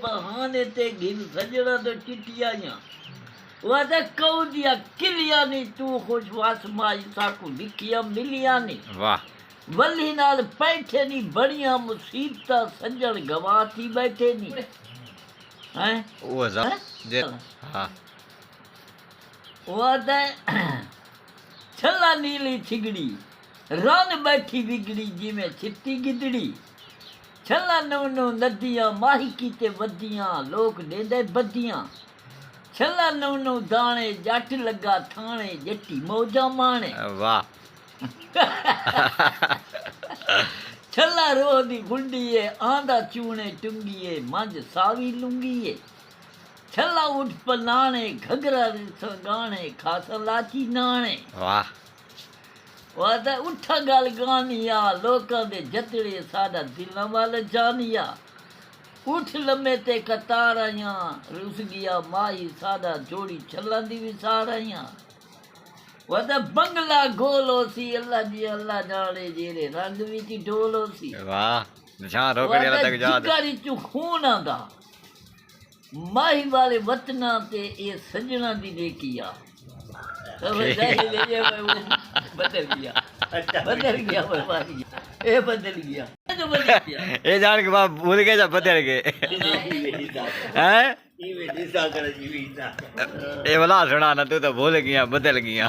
بہانے تے گھن سجڑا تو چٹیاں وہاں کہو دیا کلیا نہیں تو خوش واسمائی ساکو لکھیا ملیا نہیں واہ ولی نال بیٹھے نہیں بڑیاں مصیبتاں سجڑ گواتی بیٹھے نہیں ہیں وہ زا جے ہاں وہاں چھلا نیلی چھگڑی رن بیٹھی بگڑی جی میں چھتی گدڑی چھلا نو نو ندیاں ماہی کیتے ودیاں لوگ دیندے بدیاں چھلا نو نو دانے جٹ لگا تھانے جٹی موجاں مانے واہ چھلا رو دی گنڈیے آندا چونے ٹنگیے منج ساوی لنگیے چھلا اٹھ پنانے گھگرا سنگانے کھاسا لاچی نانے واہ وہاں اٹھا گل گانیا لوکاں دے جتڑے ساڈا دلاں وال جانیا اٹھ لمے تے قطار آیاں رس گیا مائی ساڈا جوڑی چھلاں دی وسار آیاں وہاں بنگلہ گولو سی اللہ جی اللہ جانے جیرے رنگ وچ ڈولو سی واہ نشان روکڑی والا تک جا دے جگر چوں خون آندا ماہی والے وطناں تے اے سجنا دی نیکیا بدل گیا اے بدل گیا اے جان کے باپ بھول گئے جا بدل گئے ہیں اے بلا سنا نا تو بھول گیا بدل گیا